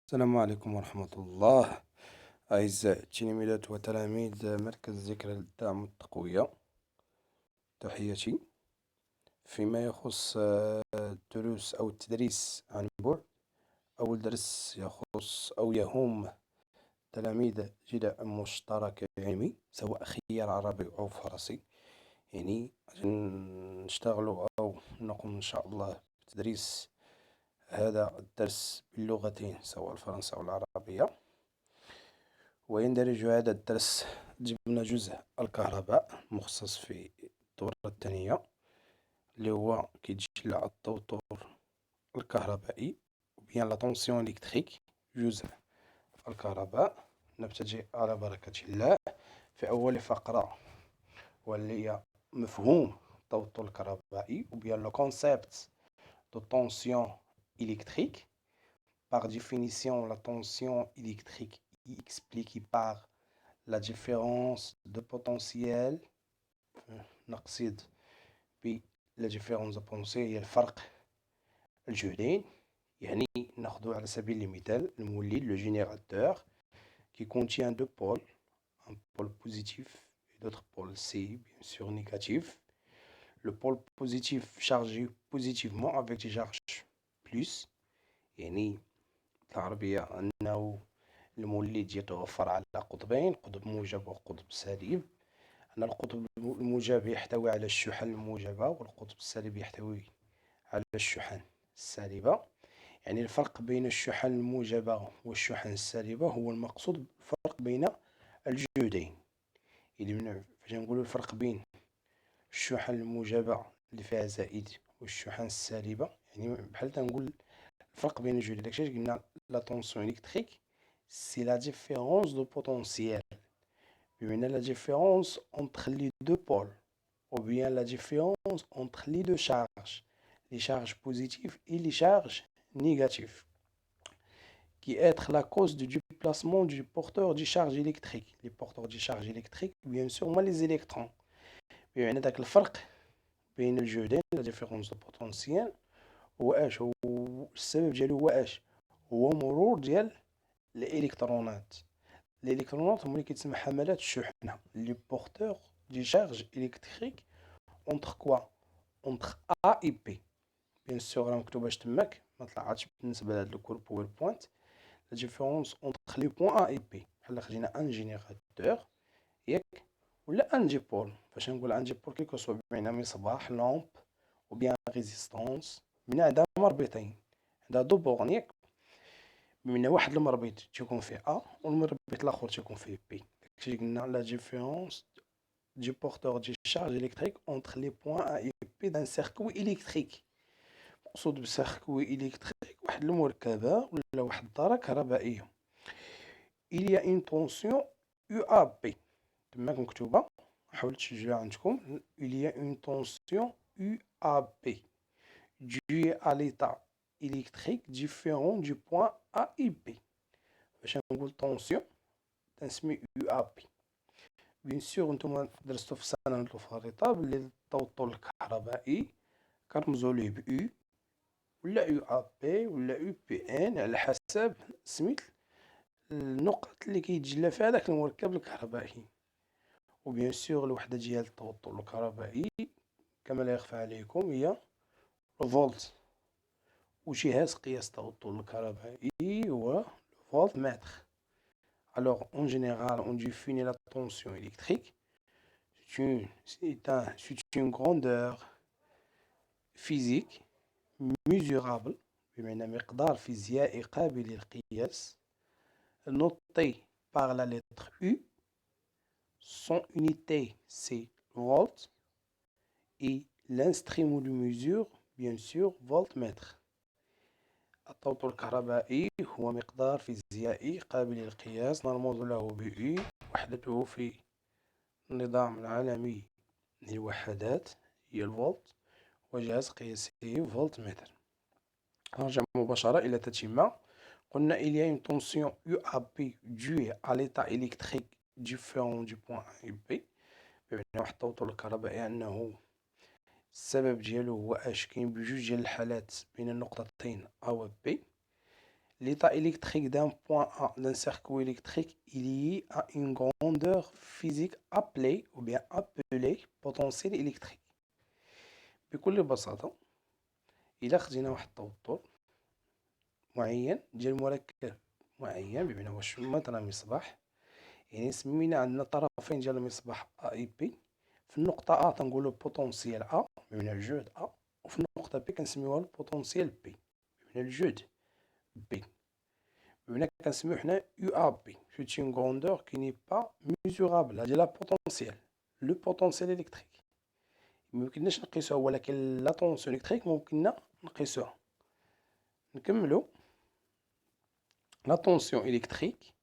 السلام عليكم ورحمة الله. أعزائي التلاميذات وتلاميذ مركز ذكرى للدعم والتقوية، تحياتي. فيما يخص الدروس أو التدريس عن بعد، أول درس يخص أو يهم تلاميذ جداء مشترك علمي، سواء خيار عربي أو فرنسي. يعني نشتغل أو نقوم إن شاء الله بتدريس هذا الدرس باللغتين، سواء الفرنسية أو العربية. ويندرج هذا الدرس ضمن جزء الكهرباء مخصص في الدورة الثانية، اللي هو كيتجلى التوتر الكهربائي بيان لا طونسيون إلكتريك. جزء الكهرباء. نبتدئ على بركة الله في أول فقرة، واللي هي مفهوم التوتر الكهربائي وبيان لو كونسيبت دو طونسيون électrique. Par définition, la tension électrique est expliquée par la différence de potentiel. نقصد بلا ديفيرونس دو بونسي هي الفرق الجهدين. يعني ناخذ على سبيل المثال المولد لو جينيراتور qui contient deux pôles, un pôle positif et l'autre pôle C, bien sûr négatif. Le pôle positif chargé positivement avec des charges plus. يعني العربية أنه المولد يتوفر على قطبين، قطب موجب وقطب سالب. أن القطب الموجب يحتوي على الشحن الموجبة، والقطب السالب يحتوي على الشحن السالبة. يعني الفرق بين الشحن الموجبة والشحن السالبة هو المقصود الفرق بين الجهدين. إذا فاش نقولوا الفرق بين الشحن الموجبة اللي فيها زائد والشحن السالبة، يعني بحال تنقول الفرق بين الجهدين. داكشي علاش قلنا لا طونسيون إلكتريك سي لا ديفيرونس دو بوتونسييل، بمعنى la différence entre les deux pôles, ou bien la différence entre les deux charges, les charges positives et les charges négatives, qui est la cause du déplacement du porteur de charge électrique. Les porteurs de charge électrique, bien sûr, moi les électrons. بمعنى داك الفرق بين الجهدين، la différence de potentiel، هو اش هو السبب ديالو هو اش هو مرور ديال الالكترونات. الالكترونات هما اللي كيتسمى حملات الشحنه، لي بورتور دي شارج الكتريك اونتر كوا اونتر ا اي بي. بيان سور راه مكتوباش تماك، ما طلعاتش بالنسبه لهاد الكور باوربوينت. لا ديفيرونس اونتر لي بوين ا اي بي، بحال خدينا ان جينيراتور ياك، ولا ان ديبول. فاش نقول ان ديبول كيكو سوا بمعنى مصباح لامب او بيان ريزيستونس، من عندها مربطين، عندها دو بورن ياك، بمعنى واحد المربط تيكون فيه ا والمربط الاخر تيكون فيه بي. داكشي قلنا لا ديفيرونس du porteur de charge électrique entre les points A et B d'un circuit électrique. مقصود بالسيركوي إلكتريك واحد المركبة ولا واحد الدارة كهربائية. il y a une tension UAB، تماك مكتوبة، حاولت تسجلوها عندكم. il y a une tension UAB due à l'état électrique différent du point A et B. باش نقول طونسيون تنسمي UAB. بيان سور نتوما درستو في السنة المتفرطة بلي التوتر الكهربائي كنرمزو ليه ب U ولا UAB ولا UPN على حسب سميت النقط اللي كيتجلى فيها داك المركب الكهربائي. وبيان سور الوحدة ديال التوتر الكهربائي كما لا يخفى عليكم هي الفولت، وجهاز قياس التوتر الكهربائي هو الفولت متر. Alors, en général, on définit la tension électrique. C'est une grandeur physique mesurable بمعنى مقدار فيزيائي قابل للقياس noté par la lettre U. Son unité c'est volt et l'instrument de mesure bien sûr voltmètre. التوتر الكهربائي هو مقدار فيزيائي قابل للقياس نرمز له ب U، وحدته في النظام العالمي للوحدات هي الفولت، وجهاز قياسي فولتمتر. نرجع مباشرة إلى التتمة. قلنا il y a une tension UAB due à l'état électrique différent du point A et B، بمعنى واحد التوتر الكهربائي أنه السبب ديالو هو اش كاين بجوج ديال الحالات بين النقطتين A و B. L'état électrique d'un point A d'un circuit électrique est lié à une grandeur physique appelée potentiel électrique. بكل بساطة إلا خدينا واحد التوتر معين ديال مركب معين، بمعنى واش مثلا مصباح، يعني سمينا عندنا طرفين ديال المصباح A و B. في النقطة A تنقولو بوتونسيال A بمعنى الجهد A، وفي النقطة B كنسميوها البوتونسيال B بمعنى الجهد B. بمعنى كنسميو حنا UAB، c'est une grandeur qui n'est pas mesurable. هادي لا بوتونسيال، لو بوتونسيال إلكتريك ميمكنناش نقيسوها، ولكن لا طونسيون إلكتريك ممكننا نقيسوها. نكملو. La tension électrique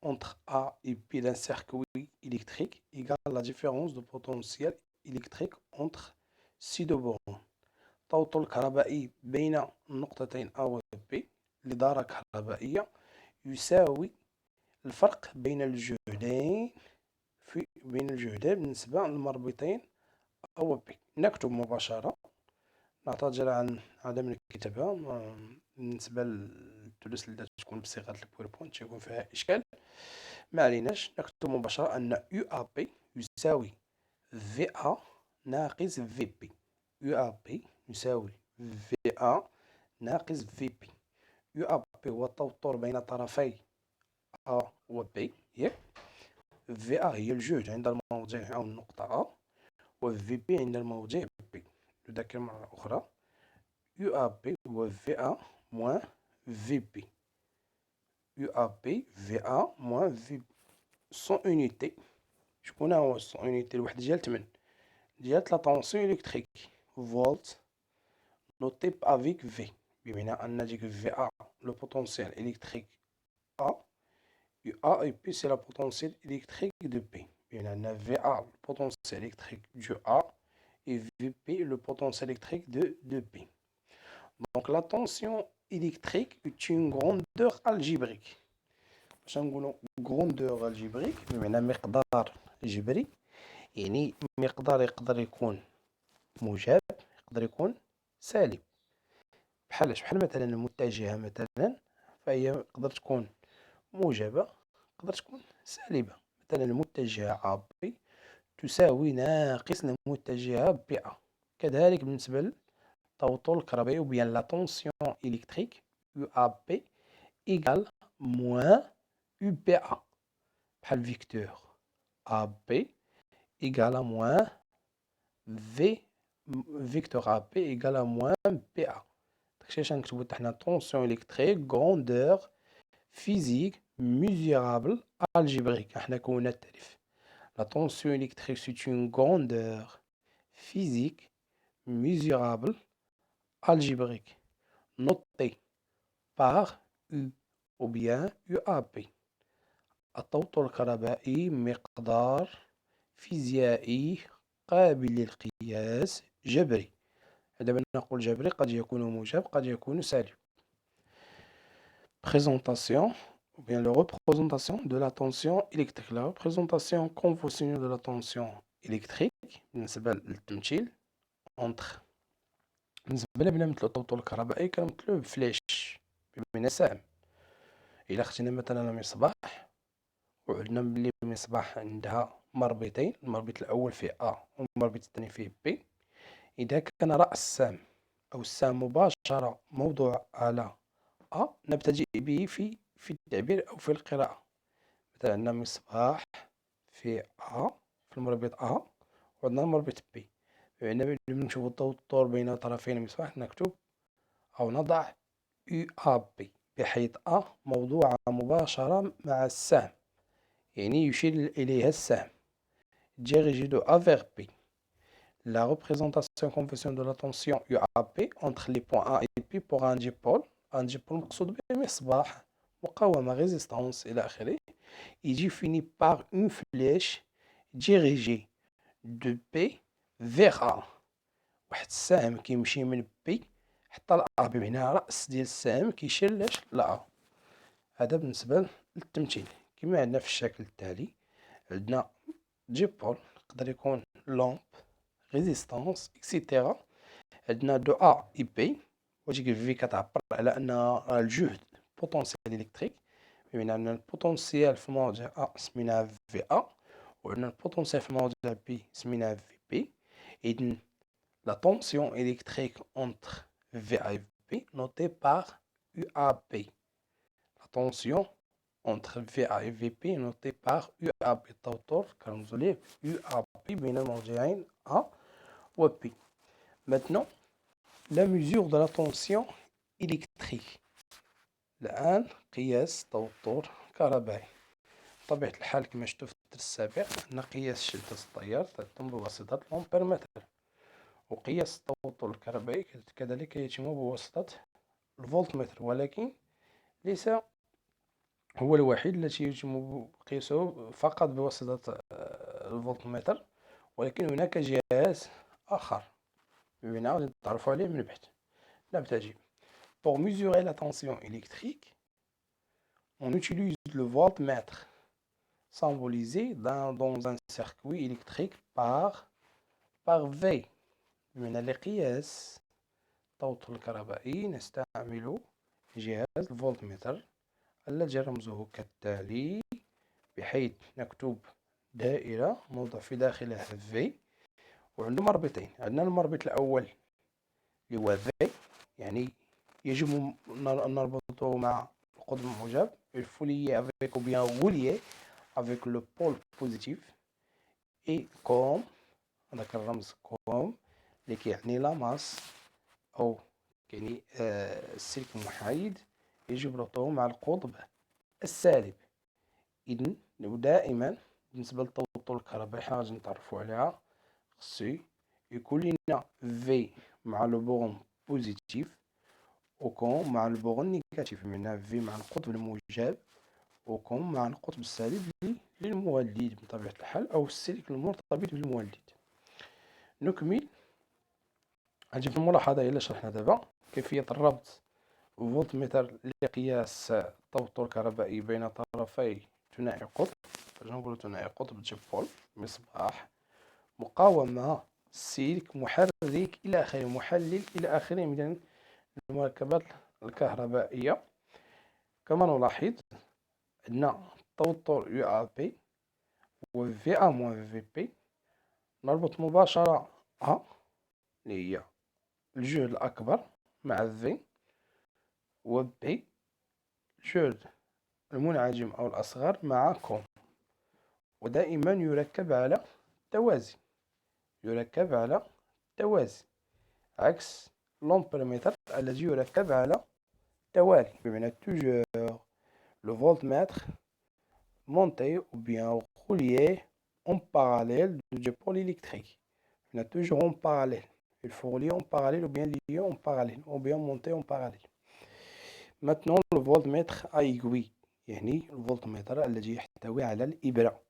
entre A et B d'un circuit électrique égale la différence de potentiel électrique entre ces deux bornes. التوتر الكهربائي بين النقطتين A و B لدارة كهربائية يساوي الفرق بين الجهدين بالنسبة للمربوطين A و B. نكتب مباشرة، نعتذر عن عدم الكتابة بالنسبة للدروس اللي تكون بصيغة البويربوينت تيكون فيها إشكال. ما عليناش، نكتب مباشرة أن UAP يساوي VA ناقص VB. UAP يساوي VA ناقص VB. UAP هو التوتر بين طرفي A و B، VA هي الجهد عند الموضع أو النقطة A، و VB عند الموضع B. نذكر مرة أخرى، UAP هو VA moins VB. UAP VA moins VB. son unité شكون هو son unité؟ الوحدة ديال تمن ديال لا طونسيون إلكتريك فولت نوتي افيك في، بمعنى أن ديك VA لو بوتونسيال إلكتريك A، A et P c'est la potentiel électrique de P. بمعنى أن VA le potentiel électrique du A et VP le potentiel électrique de P. Donc la tension électrique est une grandeur algébrique. باش نقولوا grandeur algébrique بمعنى مقدار جبري، يعني مقدار يقدر يكون موجب يقدر يكون سالب. بحال مثلا المتجهة مثلا فهي تقدر تكون موجبة تقدر تكون سالبة. مثلا المتجهة AB تساوي ناقص المتجهة BA. كذلك بالنسبة للتوتر الكهربائي وبيان لا طونسيون إلكتريك UAP إيكال موان UBA. بحال فيكتور AB إيكال موان V فيكتور AB إيكال موان BA. داكشي اش غنكتبو حتى حنا طونسيون إلكتريك غروندور فيزيك ميزورابل algébrique. حنا كونا التعريف. La tension électrique c'est une grandeur physique mesurable algébrique notée par U ou bien UAP. التوتر الكهربائي مقدار فيزيائي قابل للقياس جبري. عندما نقول جبري قد يكون موجب قد يكون سالب. Présentation ou bien la représentation de la tension électrique. La représentation conventionnelle de la tension électrique بالنسبة للتمثيل entre بالنسبة لنا مثل التوتر الكهربائي كنمثلوه بفلاش بمعنى سهم. إلا خدينا مثلا مصباح وعندنا بلي المصباح عندها مربطين، المربط الأول فيه A والمربط الثاني فيه B. إذا كان رأس السهم أو السهم مباشرة موضوع على A نبتدئ به في التعبير أو في القراءة. مثلا عندنا مصباح في A في المربط A وعندنا المربط B، بمعنى نشوف التوتر بين طرفين المصباح نكتب أو نضع UAP بحيث A موضوعة مباشرة مع السهم، يعني يشير إليها السهم dirigé de A vers B. La représentation conventionnelle de la tension UAP entre les points A et B pour un dipôle مقصود به مصباح مقاومة résistance إلى آخره يجي fini par une flèche dirigée de B vers A. واحد السهم كيمشي من B حتى ل A، بمعنى رأس ديال السهم كيشير لاش ل A. هذا بالنسبة للتمثيل. كما عندنا في الشكل التالي عندنا ديبول يقدر يكون لامب ريزيستانس اكسيتيرا. عندنا دو A et B وتيجي في كتعبر على أن الجهد بوتونسيال إلكتريك، بما عندنا البوتونسيال في الموضع أ سميناها في أ، وعندنا البوتونسيال في الموضع بي سميناها في بي. إذن لا طونسيون إلكتريك أونتر في أ et في نوتي باغ U A B. La tension entre VA et VP est notée par UAB توتر كنرمزو ليه UAB بين الموضعين A و B. Maintenant, la mesure de la tension électrique. الآن قياس توتر كهربائي. بطبيعة الحال كما شفتوا في الدرس السابق أن قياس شدة التيار تتم بواسطة الأمبيرمتر، وقياس التوتر الكهربائي كذلك يتم بواسطة الفولتمتر، ولكن ليس هو الوحيد الذي يتم قياسه فقط بواسطة الفولتمتر، ولكن هناك جهاز آخر بمعنى غادي نتعرفوا عليه من بعد. نبتدئ. Pour mesurer la tension électrique, on utilise le voltmètre symbolisé dans un circuit électrique par V. بمعنى لقياس التوتر الكهربائي نستعمل جهاز الفولتمتر الذي رمزه كالتالي، بحيث نكتب دائرة نوضع في داخلها V وعنده مربطين. عندنا المربط الأول اللي هو V، يعني يجب أن نربطه مع القطب الموجب، il faut lier avec ou bien relier avec le pôle positif، et comme هذاك الرمز comme اللي كيعني لا ماس أو يعني السلك المحايد يجب ربطه مع القطب السالب. إذن دائما بالنسبة للتوتر الكهربائي حنا غادي نتعرفو عليها، خصو يكون لينا في مع لو بورون بوزيتيف وكون مع البورون نيجاتيف، بمعنى في مع القطب الموجب وكون مع القطب السالب للمولد بطبيعة الحال، أو السلك المرتبط بالمولد. نكمل. غنجي في الملاحظة إلا شرحنا دابا كيفية الربط فولتمتر لقياس التوتر الكهربائي بين طرفي ثنائي قطب، نقولو ثنائي قطب جبول، مصباح، مقاومة، سلك، محرك إلى آخره، محلل إلى آخره من المركبات الكهربائية. كما نلاحظ عندنا التوتر UAP و VA موان VP، نربط مباشرة A اللي هي الجهد الأكبر مع V، و B الجهد المنعجم أو الأصغر مع كوم، ودائما يركب على توازي، يركب على توازي، عكس لومبرمتر الذي يركب على توالي، بمعنى توجور le voltmètre monté ou bien relié en parallèle du pôle électrique. Il est toujours en parallèle. Il faut relier en parallèle ou bien lier en parallèle ou bien monter en parallèle. Maintenant le voltmètre à aiguille، يعني الفولتمتر الذي يحتوي على الإبرة.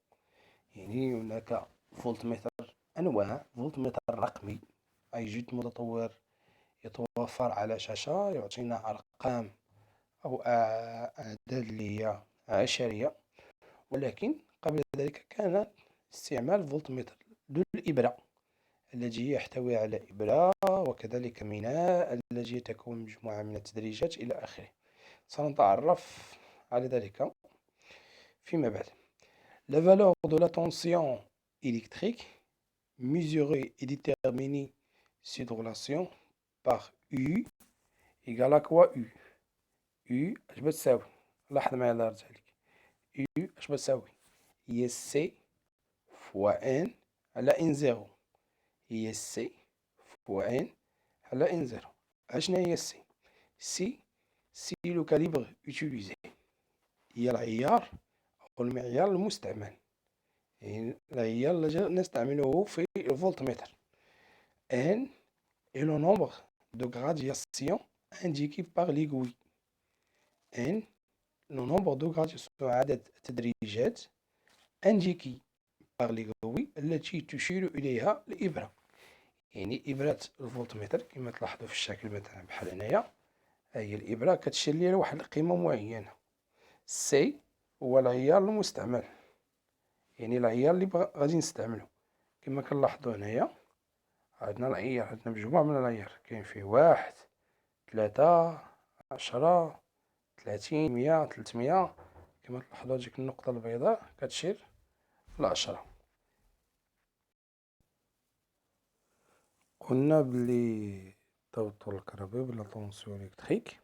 يعني هناك فولتمتر أنواع، فولتمتر رقمي أي جد متطور يتوفر على شاشة يعطينا أرقام أو أعداد اللي هي عشرية، ولكن قبل ذلك كان استعمال فولتمتر ذو الإبرة الذي يحتوي على إبرة وكذلك ميناء الذي يتكون من مجموعة من التدريجات إلى آخره. سنتعرف على ذلك فيما بعد. La valeur de la tension électrique mesurée et déterminée cette relation par U égale à quoi U؟ U اش بتساوي؟ لاحظ معايا الله يرضي عليك. U اش بتساوي؟ هي سي فوا ان على ان زيرو، هي سي فوا ان على ان زيرو. اشنا هي السي؟ سي لو كاليبر utilisé، هي العيار أو المعيار المستعمل، يعني العيار الذي نستعمله في الفولتمتر. N est le nombre de gradations indiqué par l'aiguille. N le nombre de gradations عدد التدريجات indiqué par l'aiguille التي تشير إليها الإبرة. يعني إبرة الفولتمتر كما تلاحظوا في الشكل مثلا بحال هنايا، هي الإبرة كتشير ليها لواحد القيمة معينة. سي هو العيار المستعمل، يعني العيار اللي غادي نستعملو. كما كنلاحظوا هنايا عندنا العيار، عندنا مجموعة من العيار، كاين فيه 1 3 10 30 100 300 كما تلاحظوا هذيك النقطة البيضاء كتشير في 10. قلنا بلي التوتر الكهربائي ولا طونسيون électrique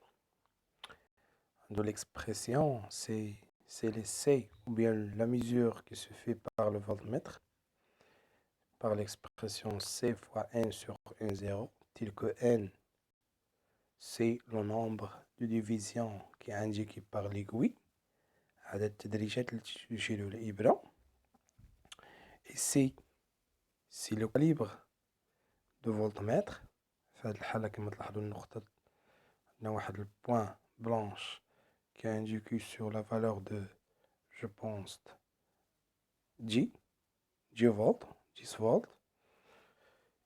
de l'expression c'est l'essai ou bien la mesure qui se fait par le voltmètre par l'expression C fois N sur N0 tel que N c'est le nombre de divisions qui est indiqué par l'aiguille عدد التدريجات التي تشير الإبرة et c'est le calibre de voltmètre. في هذه الحالة كما تلاحظوا النقطة عندنا واحد البوان بلانش qui indique sur la valeur de je pense 10 volts 10 volts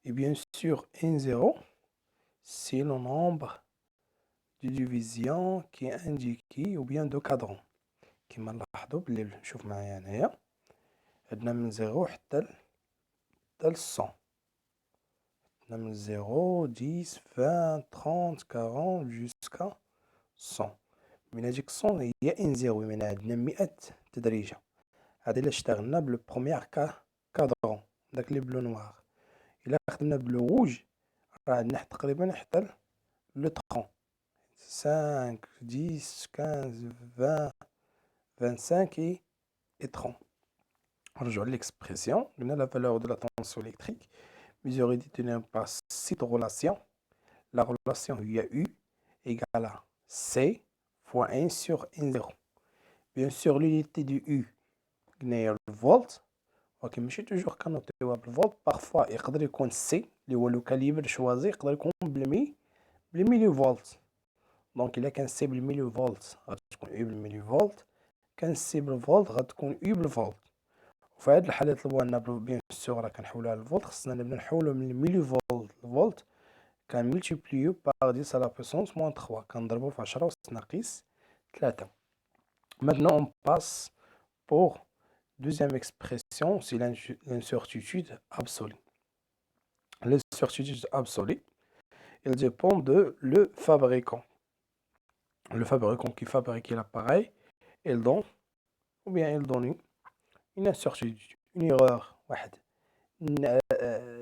et bien sûr N0 c'est le nombre de divisions qui est indiqué ou bien de cadran كما نلاحظوا بلي نشوف معايا هنايا عندنا من 0 حتى ل 100 عندنا من 0 10 20 30 40 jusqu'à 100 من هذيك 100 هي ان 0 من عندنا 100 تدريجه. هذا الا اشتغلنا بلو بروميير كادرون داك اللي بلو نوار. الا خدمنا بلو روج راه عندنا تقريبا حتى لو 30 5 10 15 20 25 et 30. نرجعوا للإكسبرسيون. قلنا la valeur de la tension électrique mesurée déterminée par cette relation. La relation هي U égale à C fois 1 sur N0. Bien sûr l'unité du U قلنا هي الفولت ولكن ماشي توجور كنوطيوها بالفولت. بارفوا يقدر يكون سي اللي هو لو كاليبر شوازي يقدر يكون بالميلي فولت. دونك الا كان سي بالميلي فولت غتكون U بالميلي فولت، كان سي بالفولت غتكون U بالفولت. وفي هاد الحالة طلبوا لنا بيان سور راه كنحولوها للفولت، خصنا نبدا نحولو من الميلي فولت للفولت كنملتيبليو باغ 10 على بويسونس موان 3 كنضربو في 10 أس ناقص 3. Maintenant on passe pour deuxième expression, c'est l'incertitude absolue. L'incertitude absolue, elle dépend de le fabricant. Le fabricant qui fabrique l'appareil, elle donne, ou bien elle donne une incertitude, une erreur واحد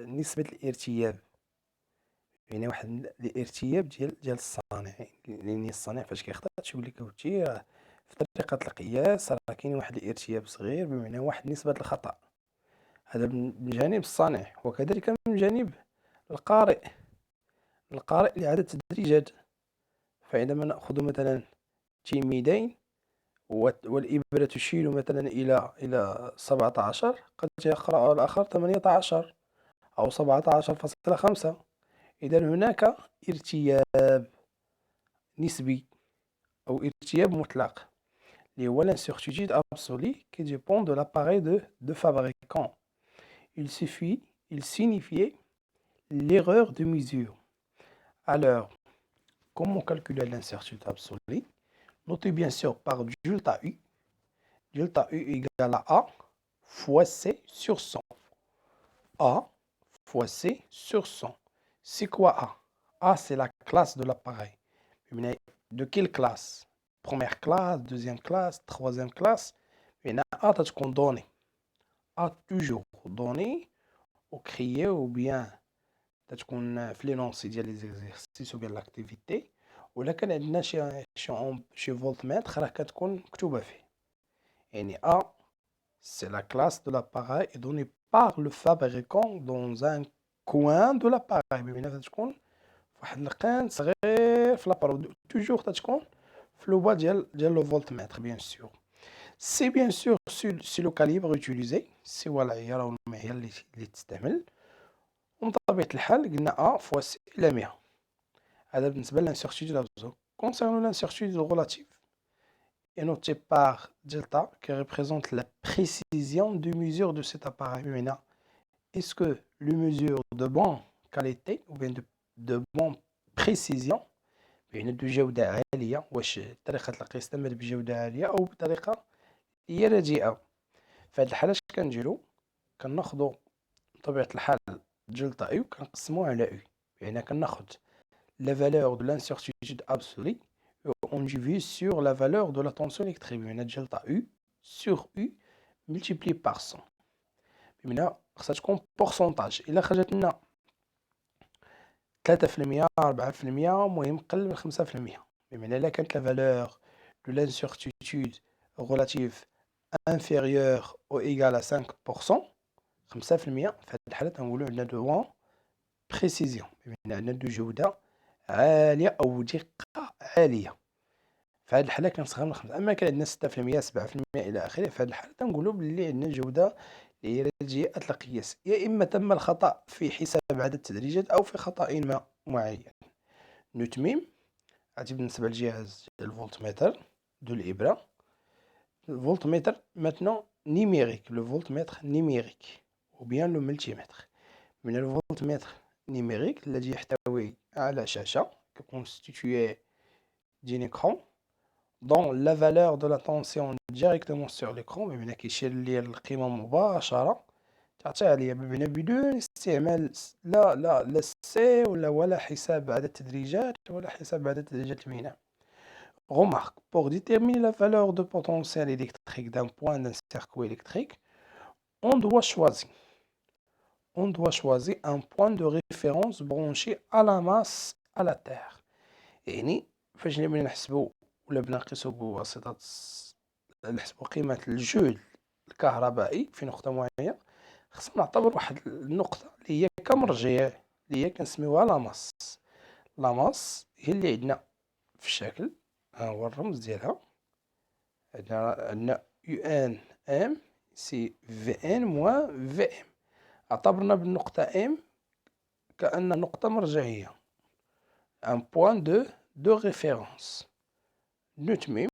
نسبة الارتياب، يعني واحد الارتياب ديال الصانع. لأن الصانع فاش كيخطأ تشوف لك كوتشي راه في طريقة القياس راه كاين واحد الارتياب صغير بمعنى واحد نسبة الخطأ. هذا من جانب الصانع، وكذلك من جانب القارئ لإعادة التدريجات. فعندما نأخذ مثلا تلميذين والإبرة تشير مثلا إلى 17 قد يقرأ الآخر 18 أو 17.5. إذا هناك ارتياب نسبي أو ارتياب مطلق اللي هو l'incertitude absolue qui dépend de l'appareil de fabricant. Il signifie l'erreur de mesure. Alors, comment calculer l'incertitude absolue? Notez bien sûr par delta U. Delta U égale à A fois C sur 100. A fois C sur 100. C'est quoi A? A, c'est la classe de l'appareil. De quelle classe? Première classe, deuxième classe, troisième classe. A تكون donné. A toujours donné ou créé ou bien تكون في لينونسي ديال لي زيكزارسيس ou bien l'activité. ولكن عندنا شي فولتمتر راه كتكون مكتوبة فيه. يعني A, c'est la classe de l'appareil est donnée par le fabricant dans un coin de l'appareil. بمعنى تكون واحد القان صغير في لابارول توجور تتكون في لو با ديال لو فولتمتر بيان سور. سي بيان سور سي لو كاليبر يوتيليزي، سي هو العيار او المعيار اللي تستعمل. ومن طبيعة الحال قلنا A fois C إلى 100. هذا بالنسبة للانسيرتيتود ابسولو. Concernant l'incertitude relative est notée par delta qui représente la précision de mesure de cet appareil. بمعنى est-ce que le mesure de bonne qualité ou bien de bonne précision يعني بجودة عالية، واش طريقة القياس تمت بجودة عالية أو بطريقة هي رديئة. في هذه الحالة اش كنديرو؟ كناخدو بطبيعة الحال دلتا U كنقسموه على U. يعني كناخد la valeur de l'incertitude absolue on divise sur la valeur de la tension électrique. بمعنى delta U sur U multiplié par 100. بمعنى خصها تكون pourcentage. إلا خرجت لنا 3%، 4%، المهم قل من 5%. بمعنى إلا كانت la valeur de l'incertitude relative inférieure ou égale à 5%، 5%، في هذه الحالة تنقولوا عندنا دو بريسيزيون، بمعنى عندنا دو جودة عالية أو دقة عالية. في هذه الحالة كنصغر من 5. أما كان عندنا 6%، 7% إلى آخره، في هذه الحالة تنقولوا بلي عندنا جودة اللي هي جهة القياس، يا إما تم الخطأ في حساب عدد التدريجات أو في خطأ ما معين. نتميم عاد بالنسبة للجهاز ديال الفولتمتر دو الإبرة. الفولتمتر maintenant numérique، le voltmètre numérique ou bien le multimètre. من الفولتمتر numérique الذي يحتوي على شاشة constituée d'un écran dont la valeur de la tension directement sur l'écran، بمعنى كيشير لي القيمة مباشرة تعطي عليا، بمعنى بدون استعمال لا سي ولا حساب عدد التدريجات ولا حساب عدد التدريجات الميناء. Remarque, pour déterminer la valeur de potentiel électrique d'un point d'un circuit électrique, on doit choisir un point de référence branché à la masse à la Terre. يعني فاش نبغي نحسبوا ولا بنا نقيسوا بواسطة نحسبوا قيمة الجهد الكهربائي في نقطة معينة، خصنا نعتبر واحد النقطة اللي هي كمرجع، اللي هي كنسميوها لاماس. لاماس هي اللي عندنا في الشكل، ها هو الرمز ديالها. عندنا يو ان ام سي في ان موان في ام. اعتبرنا بالنقطة ام كأن نقطة مرجعية، ان بوان دو ريفيرونس. نتمم،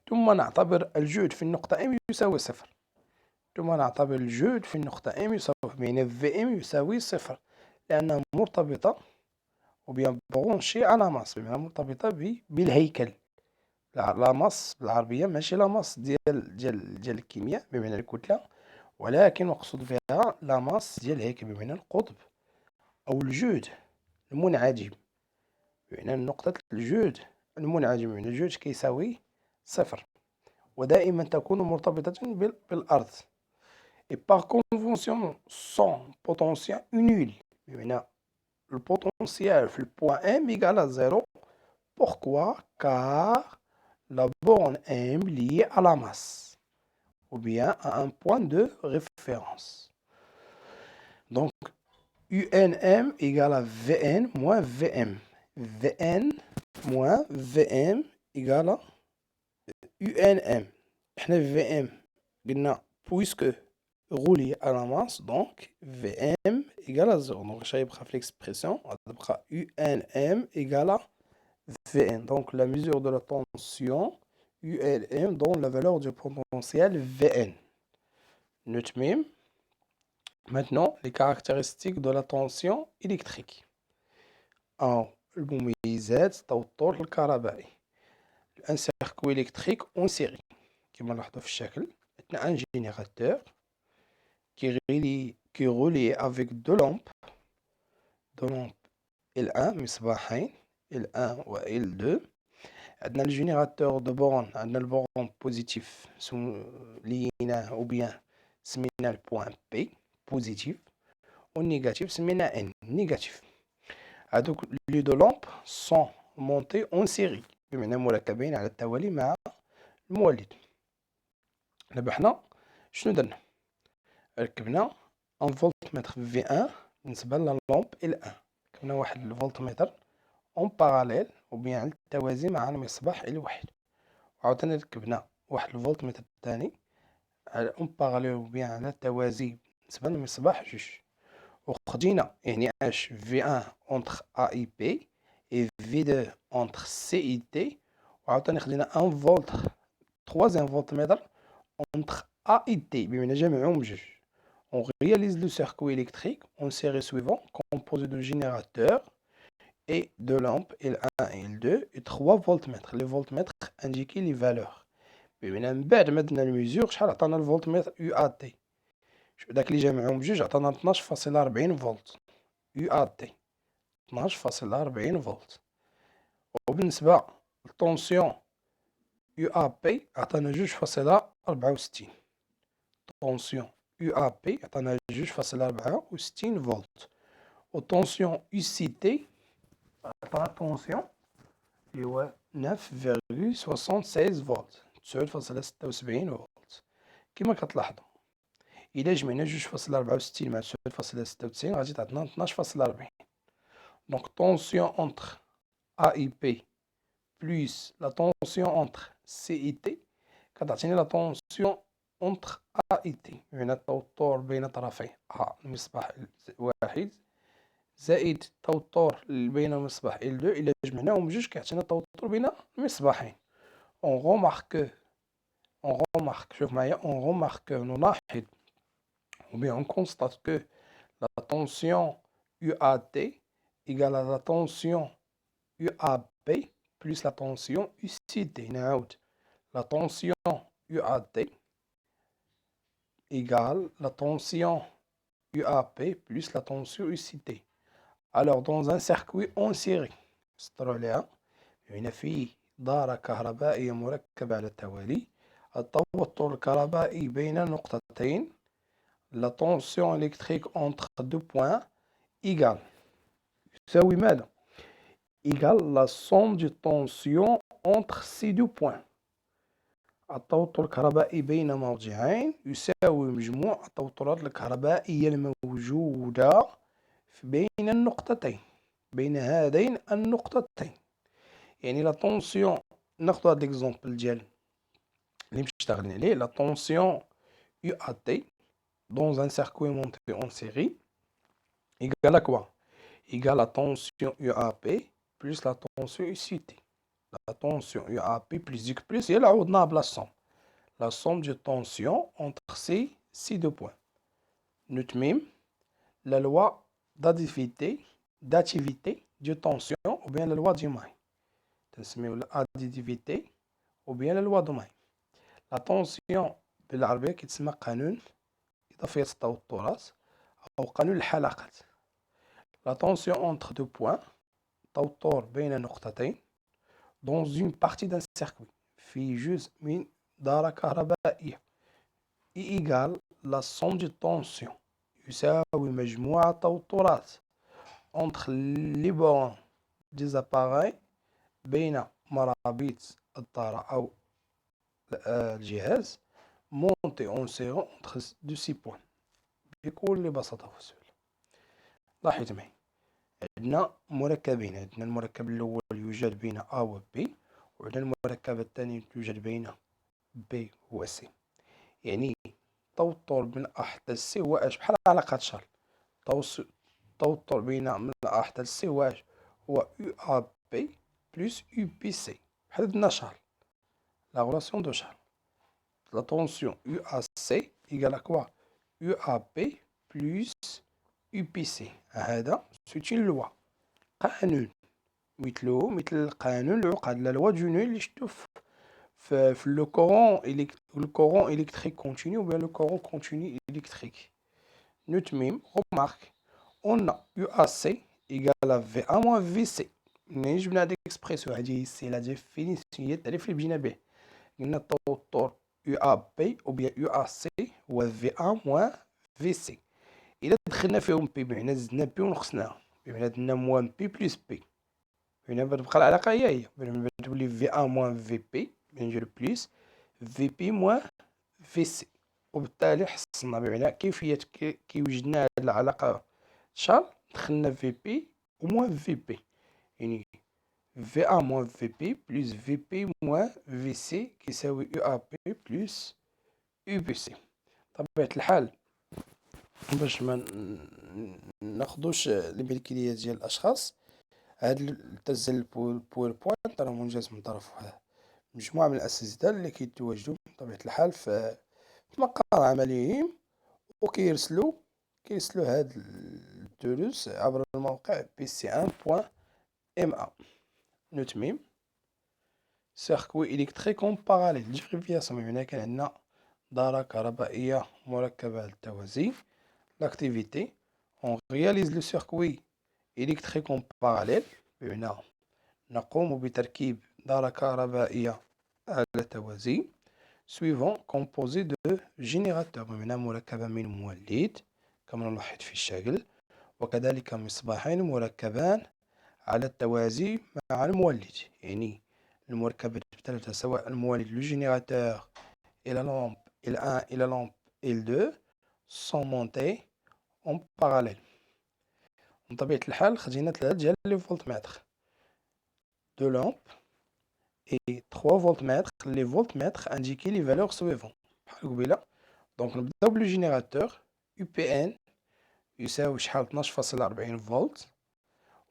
ثم نعتبر الجهد في النقطة ام يساوي صفر، ثم نعتبر الجهد في النقطة ام يساوي، بمعنى في ام يساوي صفر لأنها مرتبطة وبيان برونشي على ماس، بمعنى مرتبطة بالهيكل. لا ماس بالعربية ماشي لا ماس ديال الكيمياء بمعنى الكتلة، ولكن مقصود بها لا ماس ديال الهيكل بمعنى القطب أو الجهد المنعدم، بمعنى نقطة الجهد المنعدم، بمعنى الجهد كيساوي صفر، ودائما تكون مرتبطة بالأرض. Et par convention, son potentiel nul. بمعنى البوتنسيال في البوان M égale à 0. Pourquoi? Car la borne M liée à la masse ou bien à un point de référence. Donc, UNM égale à VN moins VM. VN moins VM égale à UNM. VM, puisque relié à la masse, donc VM égale à 0. Donc, je vais l'expression, UNM égale à Vn. Donc, la mesure de la tension ULM donne la valeur du potentiel Vn. نتمم. Maintenant, les caractéristiques de la tension électrique. المميزات التوتر الكهربائي. Un circuit électrique en série كما نلاحظوا في الشكل. Un générateur qui est relié avec deux lampes L1 مصباحين L1 و L2. عندنا الجينيراتور دو بورن، عندنا البورن بوزيتيف ليناه او بيان سميناه البوان بي بوزيتيف، والنيجاتيف سميناه ان نيجاتيف. هادوك لي دو لامب سون مونتي اون سيري، بمعنى مركبين على التوالي مع المولد. دابا حنا شنو درنا؟ ركبنا ان فولتمتر في ان بالنسبه للامب ال 1، ركبنا واحد الفولتمتر اون باراليل او بيان على التوازي مع المصباح الواحد، وعاوتاني ركبنا واحد الفولتمتر الثاني على اون باراليل او بيان على التوازي بالنسبه للمصباح جوج، وخدينا يعني اش في ان اونتر ا اي بي اي في 2 اونتر سي اي تي، وعاوتاني خدينا ان فولت troisième voltmètre entre A et T بمعنى جمعهم بجوج. On réalise le circuit électrique en série suivant composé de générateurs et de lampes L1 et L2 et 3 voltmètres. Les voltmètres indiquent les valeurs. بمعنى من بعد ما درنا الميزور شحال عطانا الفولتمتر يو ا تي، داك اللي جمعهم بجوج عطانا 12.40 فولت يو ا تي، 12.40 فولت. وبالنسبة الطونسيون يو ا بي عطانا 2.64. طونسيون يو ا بي عطانا 2.64 فولت. والطونسيون يو سي تي عطانا طونسيون اللي هو 9.76 فولت، 9.76 فولت. كما كتلاحظوا إلا جمعنا 2.64 مع 9.96 غادي تعطينا 12.40. دونك طونسيون اونتر A I P plus la tension entre CIT كتعطيني لا طونسيون اونتر AIT، يعني التوتر بين طرفي A المصباح واحد زائد التوتر بين المصباح L2. إلا جمعناهم بجوج كيعطينا التوتر بين المصباحين. on remarque شوف معايا نلاحظ ou bien on constate que la tension UAT égale à la tension UAP plus la tension UCT. نعاود la tension UAT égale la tension UAP plus la tension UCT. Alors dans un circuit en série سطروا عليها هنا فيه دارة كهربائية مركبة على التوالي، التوتر الكهربائي بين نقطتين la tension électrique entre deux points égale يساوي ماذا؟ égale la somme de tension entre ces deux points. التوتر الكهربائي بين موضعين يساوي مجموع التوترات الكهربائية الموجودة بين النقطتين، بين هذين النقطتين. يعني لا طونسيون، ناخذ هذا ليكزومبل ديال اللي مشتغلين عليه، لا طونسيون يو ا تي dans un circuit monté en série égale à quoi? Égale la tension UAP plus la tension UCT. La tension UAP plus X plus هي اللي عوضناها بلا somme. La somme de tension entre ces deux points. Note même la loi d'additivité de tension ou bien la loi d'Ohm. تنسميو l'additivité ou bien la loi d'Ohm. La tension بالعربية كيتسمى قانون إضافية التوترات أو قانون الحلقات. La tension entre deux points توتر بين نقطتين dans une partie d'un circuit في جزء من دارة كهربائية égale la somme de tension يساوي مجموع التوترات entre les bornes des appareils بين مرابط الدارة أو الجهاز monté en série entre deux ces points بكل بساطة وسهولة. لاحظ معي عندنا مركبين، عندنا المركب الأول يوجد بين A و B، وعندنا المركب الثاني يوجد بين B و C. يعني توتر من A حتى C هو اش؟ بحال علاقة شارل. توتر بين من A حتى C هو اش؟ هو UAP plus UPC، بحال درنا شارل، لا غولاسيون دو شارل. La tension UAC égale à quoi? UAP plus UPC. هذا سيت اون لوا، قانون مثله مثل القانون العقد، لا لوا دو نيل اللي شفتو في لو كورون électrique continu ou bien le courant continu électrique. Note même, remarque, on a UAC égale à V1 moins VC. منين جبنا هاد الاكسبريسيون؟ هادي سي لا ديفينيسيون، هي التعريف اللي بدينا به. قلنا التوتر UAP ou bien UAC هو V1 moins VC. إلا دخلنا فيهم بي بمعنى زدنا بي ونقصناها، بمعنى درنا موان بي بلس بي، بمعنى تبقى العلاقة هي بمعنى تولي في ان موان في بي نديرو بلس في بي موان في سي. وبالتالي حصلنا بمعنى كيفية كي وجدنا هاد العلاقة شارل دخلنا في بي وموان في بي، يعني في ان موان في بي بلس في بي موان في سي كيساوي يو ا بي بلس يو بي سي. طبيعة الحال باش ما ناخدوش الملكية ديال الاشخاص، هاد التسلسل البوينت راه منجز من طرف مجموعة من الأساتذة اللي كيتواجدوا بطبيعة الحال في مقر عملهم، وكيرسلوا هاد الدروس عبر الموقع pc1.ma. نوت ميم سيركوي إلكتريك اون باراليل جيريفياسيون، بمعنى كان عندنا دارة كهربائية مركبة على التوازي. لاكتيفيتي اون رياليز لو سيركوي إلكتريك اون باراليل، بمعنى نقوم بتركيب دارة كهربائية على توازي suivant composé de générateur بمعنى مركبة من مولد كما نلاحظ في الشكل، وكذلك مصباحين مركبان على التوازي مع المولد. يعني المركبات الثلاثة سواء المولد لو générateur et la lampe L1 et la lampe L2 sont montés en parallèle. بطبيعة الحال خدينا 3 ديال لي فولتمتر، 2 lampes et 3 voltmètres. Les voltmètres indiquaient les valeurs suivantes. بحال قبيلة. دونك نبداو بلو جينيراتور UPN يساوي شحال 12.40 فولت،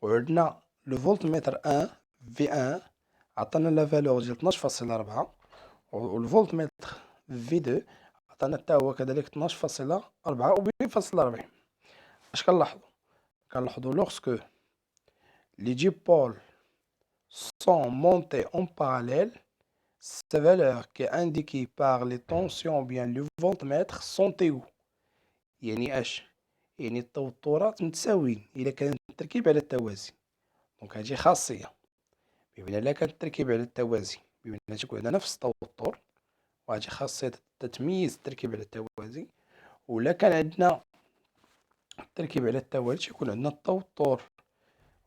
وعندنا لو فولتمتر 1 V1 عطانا لا فالور ديال 12.4، والفولتمتر V2 عطانا حتى هو كذلك 12.4 و 2.40. اش كنلاحظوا لوغسكو les dipôles sont montés en parallèle, ces valeurs qui est indiquées par les tensions ou bien le voltmètre sont égaux. يعني اش؟ يعني التوترات متساويين إلا كان التركيب على التوازي. دونك هادي خاصية، بمعنى إلا كان التركيب على التوازي بمعنى تكون عندنا نفس التوتر، وهادي خاصية تتميز التركيب على التوازي. ولا كان عندنا التركيب على التوالي تيكون عندنا التوتر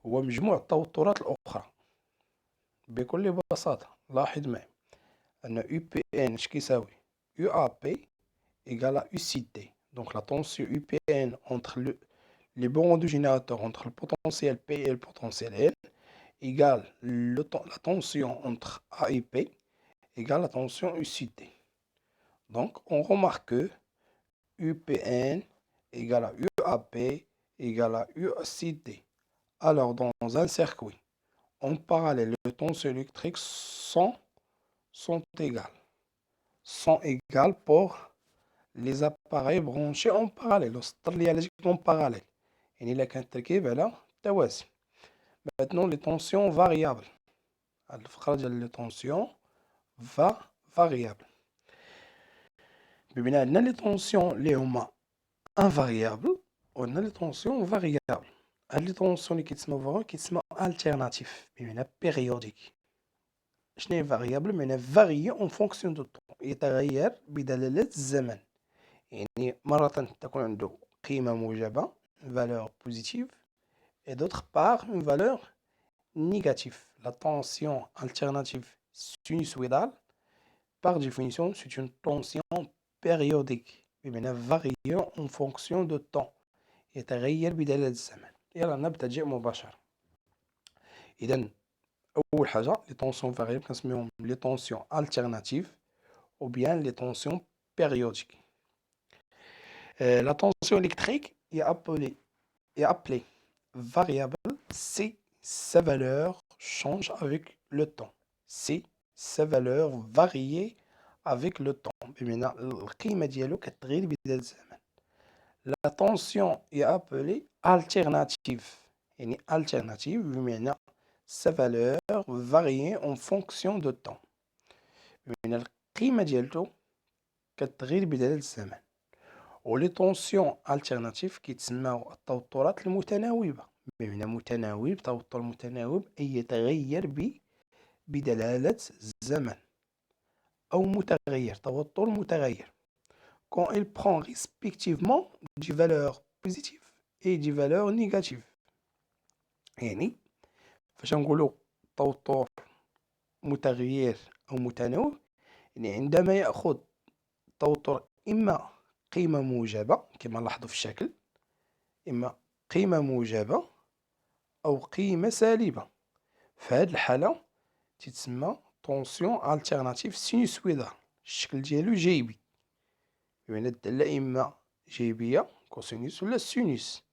هو مجموع التوترات الأخرى. بكل بساطة لاحظ معي أن UPN اش كيساوي UAP égale à UCT. Donc la tension UPN entre les bandes du générateur, entre le potentiel P et le potentiel L, égale la tension entre A et P égale la tension UCT. Donc on remarque que UPN égale à UAP égale à UCT. Alors dans un circuit en parallèle, les tensions électriques sont égales pour les appareils branchés en parallèle. En parallèle. يعني إلا كان التركيب على التوازي. Maintenant les tensions variables. الفقرة ديال les tensions variables. بمعنى عندنا les tensions اللي هما invariables وعندنا les tensions variables. هاد les tensions اللي كيتسموا alternatif بمعنى périodique. شنو هي variable؟ معنى varie en fonction du temps، يتغير بدلالة الزمن. يعني مرة تكون عنده قيمة موجبة valeur positive et d'autre part une valeur négative. La tension alternative sinusoïdale par définition c'est une tension périodique بمعنى varie en fonction du temps، يتغير بدلالة الزمن. يلا نبتدئ مباشرة. إذا أول حاجة لي طونسيون فاريبل كنسميهم لي طونسيون التيرناتيف ou bien les tensions périodiques. La tension électrique est appelée variable si sa valeur change avec le temps. Si sa valeur varie avec le temps. بمعنى القيمة ديالو كتغير بدلالة الزمن. La tension est appelée alternative. يعني alternative بمعنى sa valeur varie en fonction de temps. بمعنى القيمة ديالتو كتغير بدلالة الزمن. ولي طونسيون التيرناتيف كيتسماو التوترات المتناوبة. بمعنى متناوب، توتر متناوب أي يتغير بدلالة الزمن، أو متغير، توتر متغير. quand il prend respectivement des valeurs positives et des valeurs négatives. يعني فاش نقولو توتر متغير أو متناوب، يعني عندما يأخذ توتر إما قيمة موجبة كما نلاحظوا في الشكل، إما قيمة موجبة أو قيمة سالبة. في هذه الحالة تتسمى طونسيون التيرناتيف سينوسويدال. الشكل ديالو جيبي، بمعنى الدالة إما جيبية كوسينوس ولا سينوس.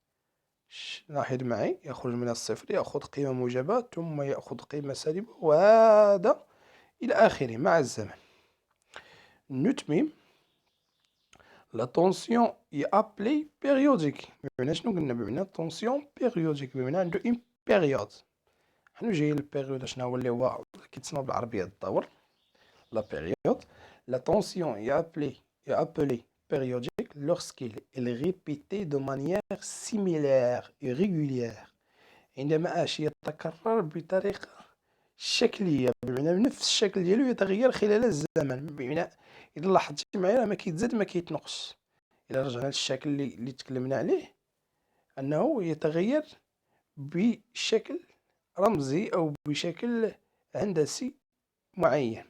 لاحظ معي يخرج من الصفر يأخذ قيمة موجبة ثم يأخذ قيمة سالبة وهذا إلى آخره مع الزمن. نتمم. La tension est appelée périodique. بمعنى شنو قلنا؟ بمعنى tension périodique بمعنى عنده une période. حنا جاي البيريود شنو هو اللي هو كيتسمى بالعربية الدور. La période. La tension est appelée périodique lorsqu'elle est répétée de manière similaire et régulière. عندما يتكرر بطريقة الشكلية، بمعنى نفس الشكل ديالو يتغير خلال الزمن، بمعنى إلا لاحظتي معايا راه ما كيتزاد ما كيتنقص. إلا رجعنا للشكل اللي تكلمنا عليه أنه يتغير بشكل رمزي أو بشكل هندسي معين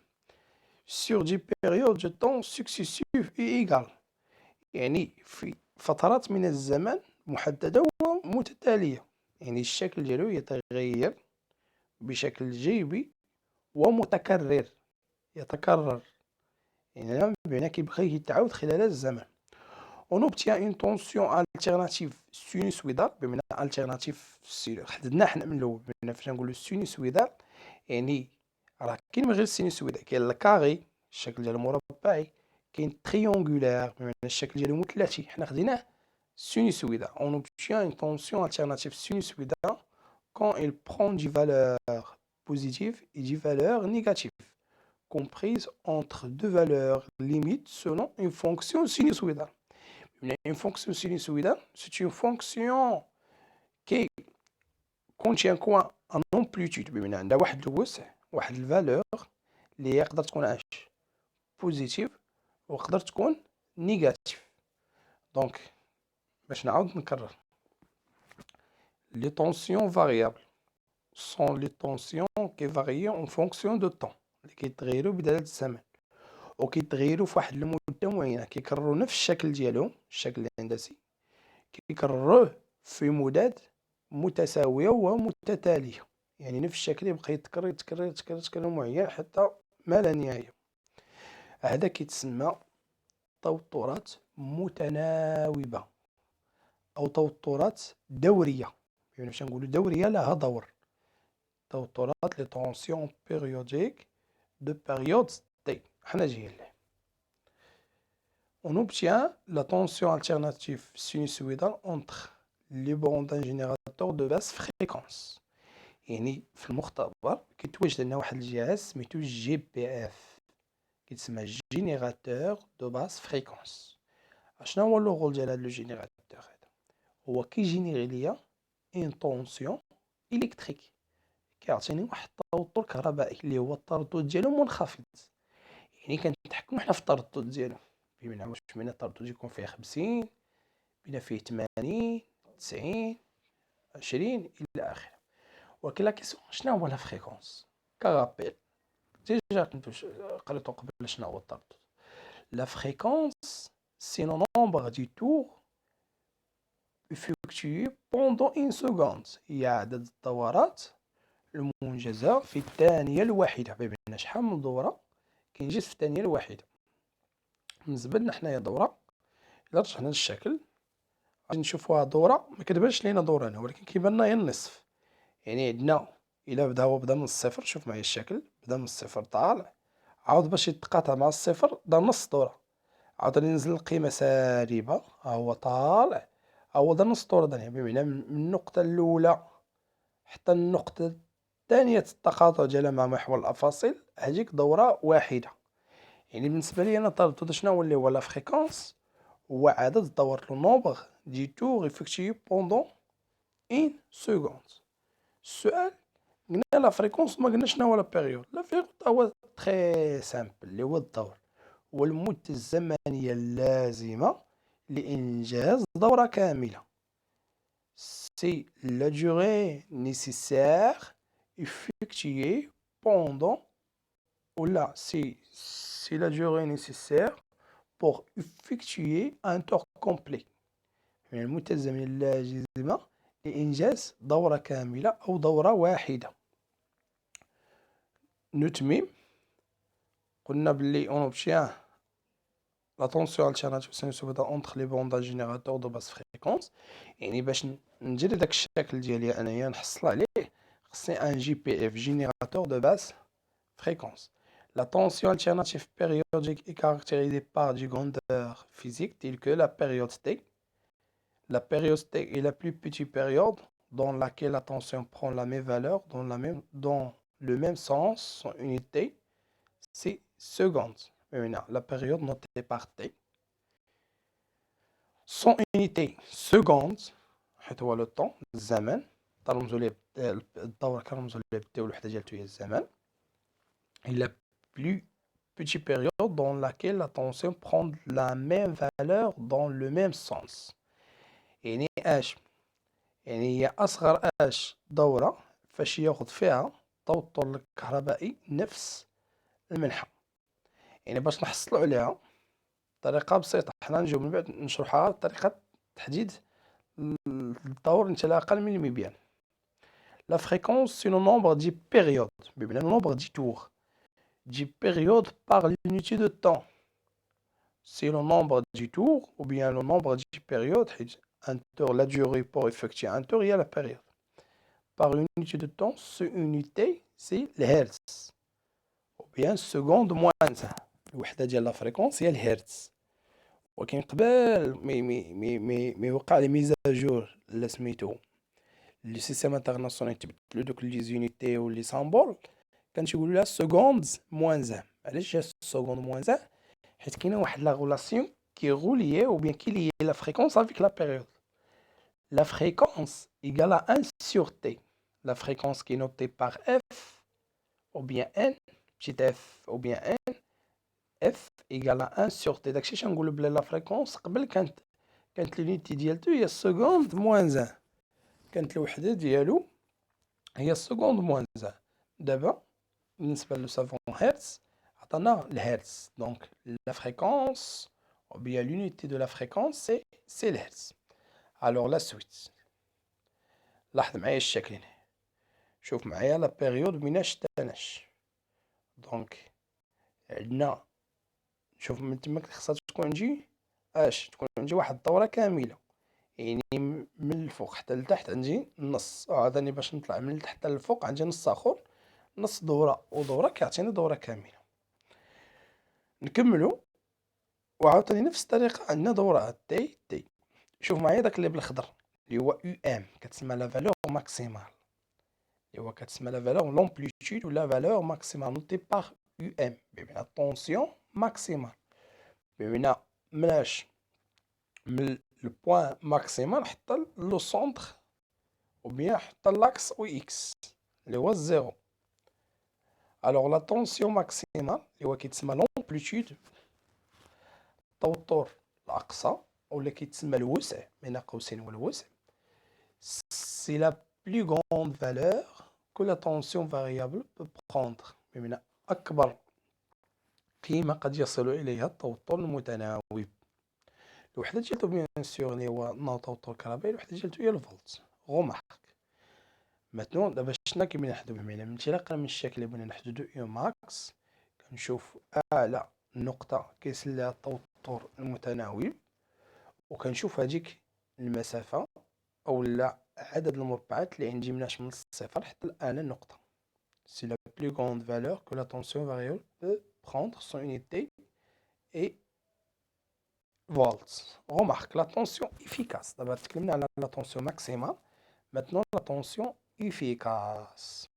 sur des périodes de temps successives et égales، يعني في فترات من الزمن محددة ومتتالية. يعني الشكل ديالو يتغير بشكل جيبي ومتكرر، يتكرر، يعني بمعنى كيبقى يتعاود خلال الزمن. On obtient une tension alternative sinusoïdale، بمعنى alternative حددناه حنا من الأول، بمعنى فاش نقولو السينوسويدال يعني راه كاين من غير السينوسويدال، كاين الكاري الشكل ديالو مربعي، كاين التريونغولار بمعنى الشكل ديالو مثلثي، حنا خديناه sinusoïdal. On obtient une tension alternative sinusoïdale quand il prend des valeurs positives et des valeurs négatives, comprises entre deux valeurs limites selon une fonction sinusoïdale. Une fonction sinusoïdale, c'est une fonction qui contient quoi en amplitude، بمعنى عندها واحد الوسع، واحد الفالور اللي يقدر تكون اش بوزيتيف ويقدر تكون نيجاتيف. دونك باش نعاود نكرر، les tensions variables sont les tensions qui varient en fonction de temps، اللي كيتغيروا بدلالة الزمن وكيتغيروا في واحد المدة معينة، كيكرروا نفس الشكل ديالهم، الشكل الهندسي كيكرروه في مدد متساوية ومتتالية، يعني نفس الشكل يبقى يتكرر يتكرر يتكرر يتكرر معين حتى ما لا نهاية. هذا كيتسمى توترات متناوبة أو توترات دورية، يعني باش نقولوا دورية لها دور. توترات لي طونسيون بيريوديك دو بيريود تي، حنا جايين ليه. On obtient la tension alternative sinusoïdale entre les bandes d'un générateur de basse fréquence. يعني في المختبر كيتواجد لنا واحد الجهاز سميتو جي بي اف، كيتسمى جينيراتور دو باس فريكونس. اشنا هو لو رول ديال هاد لو جينيراتور هذا؟ هو كيجينيري ليا اون طونسيون الكتريك، كيعطيني واحد التوتر كهربائي اللي هو التردد ديالو منخفض، يعني كنتحكمو حنا في التردد ديالو، بمعنى واش من التردد يكون فيه 50، بين فيه 80، 90، 20 الى اخره. ولكن لا كيسيون شنو هو لا فريكونس؟ كرابيل ديجا قريتو قبل شنو هو التردد. لا فريكونس سي لو نومبر دي تور effectué pendant une seconde، هي عدد الدورات المنجزة في الثانية الواحدة، بمعنى شحال من دورة كينجز في الثانية الواحدة. بالنسبة لنا حنايا دورة، إلا رجعنا للشكل غادي نشوفوها دورة ما كتبانش لينا دورة هنا، ولكن كيبان لنا هي النصف. يعني عندنا إلا بدا من الصفر، شوف معايا الشكل، بدا من الصفر طالع، عاود باش يتقاطع مع الصفر دا نص دورة، عاود ينزل القيمة سالبة، ها هو طالع، ها هو دا نص دورة ثانية، بمعنى من النقطة الأولى حتى النقطة الثانية التقاطع ديالها مع محور الأفاصيل هذيك دورة واحدة. يعني بالنسبة لي أنا التردد شنو هو اللي هو لا فريكونس، هو عدد الدورات، لو نومبر دي تور إفيكتيي بوندون إون سكوند. السؤال قلنا لا فريكونس وما قلنا شنو هو لا بيريود. لا بيريود هو تري سامبل اللي هو الدور، هو المدة الزمنية اللازمة لإنجاز دورة كاملة. C'est la durée nécessaire effectuée pendant، ou là c'est la durée nécessaire pour effectuer un tour complet، يعني المدة الزمنية اللازمة لإنجاز دورة كاملة أو دورة واحدة. نتمم، قلنا بلي on obtient la tension alternative sinusoïdale entre les bandes d'un générateur de basse fréquence. يعني باش نجري داك الشكل ديالي انايا نحصل عليه خصني ان جي بي اف générateur de basse fréquence. La tension alternative périodique est caractérisée par des grandeurs physiques telles que la période T. La période T est la plus petite période dans laquelle la tension prend la même valeur dans le même sens. Son unité c'est secondes. Maintenant, la période notée par T. Son unité seconde حيت هو لو طون الزمن ترمزو ليه الدورة كنرمزو لها بالتي والوحدة ديالتو هي الزمان. Et la plus petite période dans laquelle la tension prend la même valeur dans le même sens. يعني اش يعني هي أصغر دورة فاش ياخد فيها التوتر الكهربائي نفس المنحى. يعني باش نحصلو عليها طريقة بسيطة، حنا نجيو من بعد نشرحها بطريقة تحديد الدور انت أقل من المبيان. La fréquence c'est le nombre de périodes بمعنى le nombre de tours de périodes par l'unité de temps. C'est le nombre de tours ou bien le nombre de périodes. Un tour, la durée pour effectuer un tour, il y a la période. Par unité de temps, cette unité, c'est le hertz. Ou bien seconde moins 1. الوحدة ديال la fréquence هي الهرتز. ولكن قبل مي وقع لي ميزاجور اللي سميتو لي سيستيم انترناسيونال تبدلو دوك لي زونيتي و لي سامبول، كان تيقولوا لها سكوند موان 1. علاش جا سكوند موان 1؟ حيت كاينه واحد لا غولاسيون كي غوليي ou bien qui lie la fréquence avec la période. La fréquence égale à 1 sur t. La fréquence qui est notée par f ou bien n petit f ou bien n f égale à 1 sur t. داكشي تنقولوا بلا لا فريكونس قبل كانت لونيتي ديالتو هي سكوند موان 1، كانت الوحده ديالو هي السكوند موان 1. دابا بالنسبه لو سافون هرتز عطانا الهرتز، دونك لا فريكونس ou bien l'unité de la fréquence c'est الهرتز. alors la suite لاحظ معايا الشكل هنا، شوف معايا لا بيريود من اش حتى اش. دونك عندنا شوف من تما خاصها تكون عندي تكون عندي واحد الدوره كامله، يعني من الفوق حتى لتحت عندي النص، عاوتاني باش نطلع من التحت حتى للفوق عندي نص اخر، نص دوره ودوره كيعطيني دوره كامله. نكملو وعاوتاني نفس الطريقه عندنا دوره تي. شوف معايا داك اللي بالخضر اللي هو يو ام كتسمى لا فالور ماكسيمال، اللي هو كتسمى لا فالور لومبليتود ولا فالور ماكسيمال نوتي باغ يو ام، بمعنى طونسيون ماكسيمال، بمعنى مناش من البوان ماكسيمال حتى لو سونتر ou bien حتى لاكس او اكس اللي هو الزيرو. الوغ لا طونسيون ماكسيمال اللي هو كيتسمى لومبليتود التوتر الاقصى ولا كيتسمى الوسع بين قوسين والوسع، c'est la plus grande valeur que la tension variable peut prendre، بمعنى أكبر قيمة قد يصل إليها التوتر المتناوب. الوحدة ديالتو بيان سور اللي هو نوع توتر كهربائي، الوحدة ديالتو هي الفولت. غومارك ماتنون دابا شنا كيبغينا نحددو بمعنى من انطلاقا من الشكل اللي بغينا نحددو يو ماكس، كنشوف أعلى نقطة كيصل لها التوتر المتناوب، وكنشوف هاديك المسافة أو لا عدد المربعات اللي عندي مناش من الصفر حتى الأعلى النقطة. C'est la plus grande valeur que la tension variable peut prendre. Son unité est volts. Remarque, la tension efficace. D'abord, تكلمنا على la tension maximale. Maintenant, la tension efficace.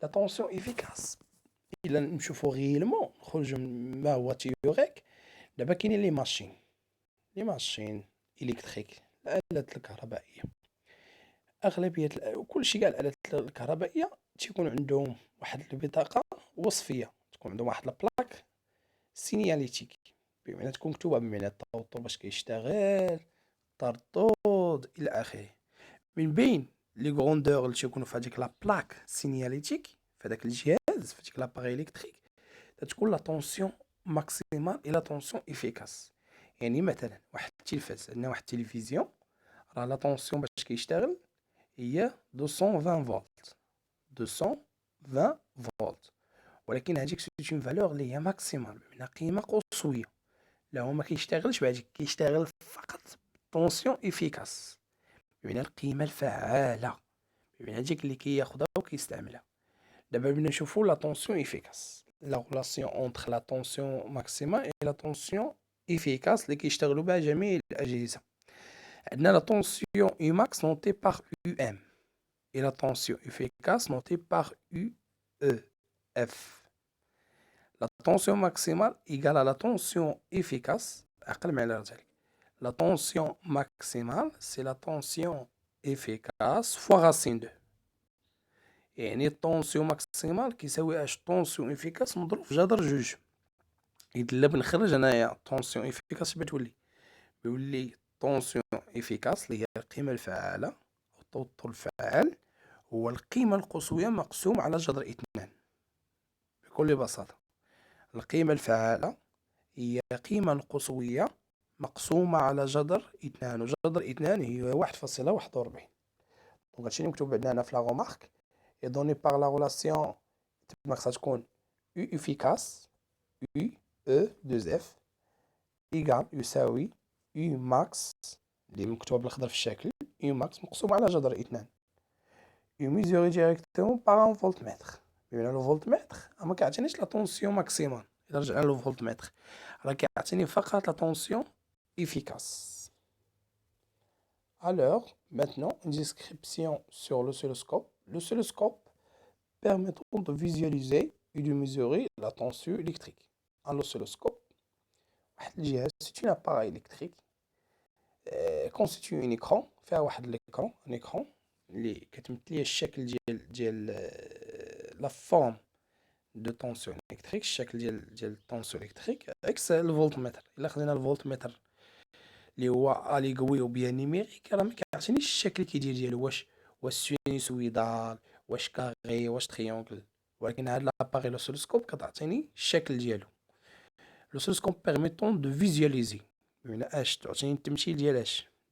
La tension efficace. إلا نشوفو غيلمون نخرجو ما هو تيوريك. دابا كاينين لي ماشين إلكتريك، الآلات الكهربائية. أغلبية كلشي كاع الآلات الكهربائية تيكون عندهم واحد البطاقة وصفية، تكون عندهم واحد البلاك سينياليتيك، بمعنى تكون مكتوبة بمعنى التوتر باش كيشتغل، التردد إلى آخره. من بين لي غروندور اللي تيكونوا في هاديك لا بلاك سينياليتيك في هداك الجهاز في ديك لاباغي إلكتريك تتكون لا طونسيون ماكسيمال إلى طونسيون إفيكاس. يعني مثلا واحد التلفاز، عندنا واحد التلفزيون راه لا طونسيون باش كيشتغل هي 220 فولت 220 فولت، ولكن هذيك سيت اون فالور اللي هي ماكسيمال، بمعنى قيمه قصويه. لا هو ما كيشتغلش بهذيك، كيشتغل فقط طونسيون افيكاس، بمعنى القيمه الفعاله، بمعنى هذيك اللي كياخذها وكيستعملها. دابا بدنا نشوفوا لا طونسيون افيكاس، لا ريلاسيون اونتر لا طونسيون ماكسيمال اي لا طونسيون افيكاس اللي كيشتغلوا بها جميع الاجهزه. عندنا la tension Umax notée par UM et la tension efficace notée par UEF. La tension maximale égale à la tension efficace. La tension maximale, c'est la tension efficace fois racine 2. يعني الطونسيون ماكسيمال كيساوي اش طونسيون افيكاس مضروب في جذر جوج. إلا بنخرج انايا طونسيون افيكاس باش تولي يولي طونسيون افيكاس اللي هي القيمة الفعالة أو التوتر الفعال هو القيمة القصوية مقسوم على جذر اثنان. بكل بساطة القيمة الفعالة هي القيمة القصوية مقسومة على جذر اثنان، وجذر اثنان هي 1.41. دونك هادشي اللي مكتوب عندنا هنا في لا غومارك est donné par la relation تما خصها تكون U efficace U E 2 F إيكال يساوي U max اللي مكتوب بالأخضر في الشكل U max مقسوم على جذر اثنان U mesuré directement par un voltmètre. بمعنى لو فولتمتر ما كيعطينيش لا طونسيون ماكسيمال. إلا رجعنا لو فولتمتر راه كيعطيني فقط لا طونسيون efficace. Alors, maintenant, une description sur l'oscilloscope. L'oscilloscope permettant de visualiser et de mesurer la tension électrique. L'oscilloscope, c'est un appareil électrique constitue un écran, فيها واحد l'écran, un écran اللي كتمثل ليه الشكل ديال la forme de tension électrique, الشكل ديال التونسيون électrique اكس الفولتمتر. الا خدينا الفولتمتر اللي هو الي قوي وبيان نيميريك راه ما كيعطينيش الشكل كيدير ديالو واش سينوسويدال واش كاري واش تريونغل، ولكن هاد لاباري لوسيلوسكوب كتعطيني الشكل ديالو. لوسيلوسكوب بيرميتون دو فيزواليزي بمعنى اش تعطيني التمثيل ديال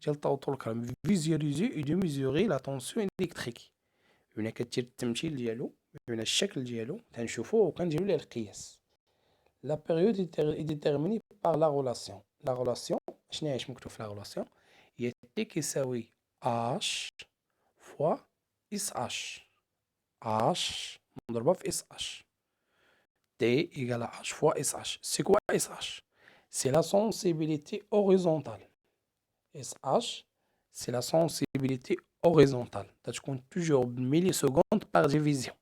ديال التوتر الكهربائي فيزواليزي اي دو ميزوري لا طونسيون الكتريك بمعنى كدير التمثيل ديالو بمعنى الشكل ديالو تنشوفوه وكنديرو ليه القياس. لا بيريود اي ديتيرميني بار لا رولاسيون. لا رولاسيون شنو هي مكتوب في لا رولاسيون هي تي كيساوي اش فوا اس اش. اش مضروبه في اس اش T égale à H fois SH. C'est quoi SH? C'est la sensibilité horizontale. SH, c'est la sensibilité horizontale. تتكون toujours بالمليسكوند par division.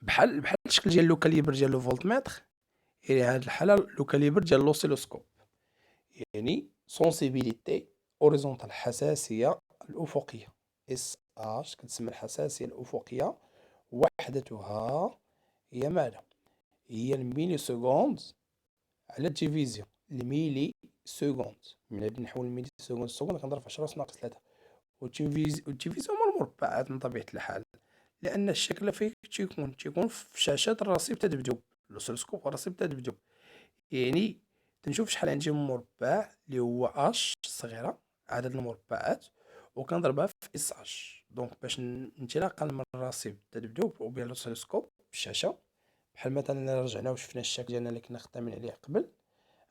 بحال الشكل ديال لو كاليبر ديال لو فولتمتر، يعني هاد الحالة لو كاليبر ديال لوسيلوسكوب. يعني sensibilité horizontale حساسية الأفقية. SH كتسمى الحساسية الأفقية وحدتها هي ماذا؟ هي الميلي سكوند على الديفيزيون. الميلي سكوند ملي نحول الميلي سكوند السكوند كنضرب في 10 أس ناقص 3 والديفيزيون هما المربعات من طبيعة الحال، لأن الشكل فيه تيكون في شاشة الرصيد تدبدب الأوسيلوسكوب والرصيد تدبدب. يعني تنشوف شحال عندي من مربع اللي هو اش صغيرة عدد المربعات وكنضربها في اس اش. دونك باش انطلاقا من الرصيد تدبدب وبين الأوسيلوسكوب في الشاشة بحال مثلا الا رجعنا وشفنا الشكل ديالنا اللي كنا خدامين عليه قبل،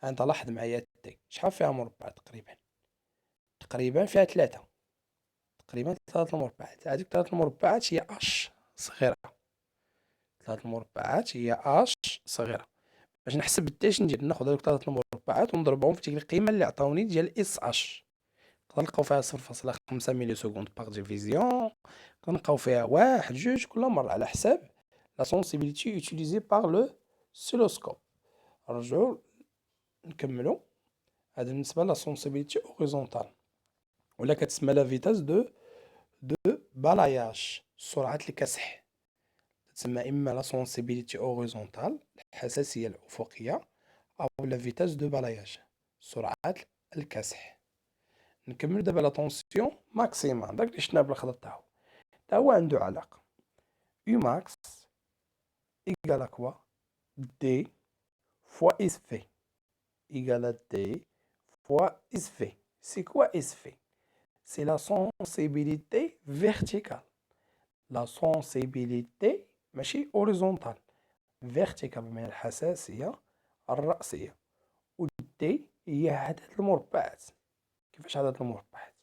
انت لاحظ معايا تي شحال فيها مربع تقريبا فيها 3 تقريبا 3 المربعات. هذيك 3 المربعات هي اش صغيره. 3 المربعات هي اش صغيره. باش نحسب التيش ندير ناخذ هذوك 3 المربعات ونضربهم في ديك القيمه اللي عطاوني ديال اس اش. نلقاو فيها 0.5 ملي سكوند باغ ديفيزيون، كنلقاو فيها 1 2 كل مره على حساب لا سونسيبيليتي يوتيليزي باغ لو سيلوسكوب. نرجعو نكملو. هذا بالنسبه لا سونسيبيليتي اوريزونتال ولا كتسمى لا فيتاس دو بالاياج، سرعه الكسح. تسمى اما لا سونسيبيليتي اوريزونتال الحساسيه الافقيه او لا فيتاس دو بالاياج سرعه الكسح. نكمل دابا لا طونسيون ماكسيمال داك اللي شفنا بالاخضر تا هو عنده علاقه يو ماكس ايكال كوا دي فوا اس في égale à D fois SV. C'est quoi SV? C'est la sensibilité verticale. La sensibilité ماشي horizontale. verticale من الحساسية الرأسية. و D هي عدد المربعات. كيفاش عدد المربعات؟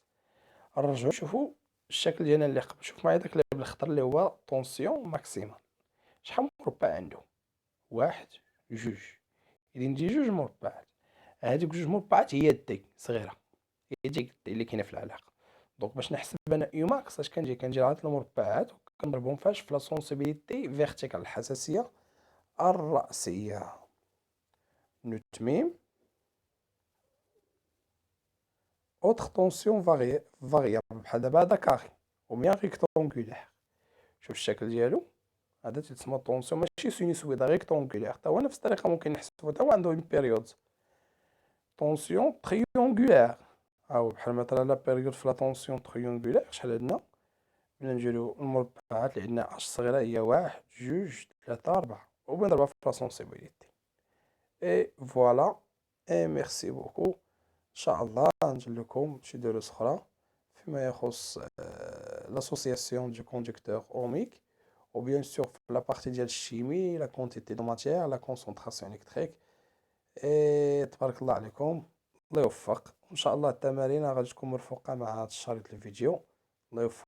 نرجعو نشوفو الشكل ديالنا اللي قبل. شوف معايا داك اللي بالخضر اللي هو طونسيون ماكسيمال. شحال مربع عنده؟ 1 2. إذا ندي 2 مربعات. هذيك 2 مربعات هي دي صغيره، هي ديك اللي كاينه في العلاقه. دونك باش نحسب انا يو ماكس اش كنجي عاد المربعات وكنضربهم فاش في لا سونسيبيليتي فيرتيكال الحساسيه الراسيه. نتميم اوتر طونسيون فاريابل بحال دابا هذا كاري و ميان ريكتونغولير. شوف الشكل ديالو، هذا تيتسمى طونسيون ماشي سينوسويدا ريكتونغولير، تا هو نفس الطريقة ممكن نحسبو، تا هو عنده اون بيريود. طونسيون تريونغولير، ها هو بحال مثلا لا بيريود في لا طونسيون تريونغولير شحال عندنا؟ بلا نديرو المربعات اللي عندنا اش صغيرة هي 1 2 3 4، وبنضربها في لا سونسيبيليتي. اي فوالا، اي ميرسي بوكو. ان شاء الله ندير لكم شي دروس اخرى فيما يخص l'association du conducteur ohmique, ou bien sûr la partie ديال الشيمي, la quantité de matière, la concentration électrique. تبارك الله عليكم، الله يوفق. وان شاء الله التمارين غادي تكون مرفقة مع هذا الشريط الفيديو. الله يوفق.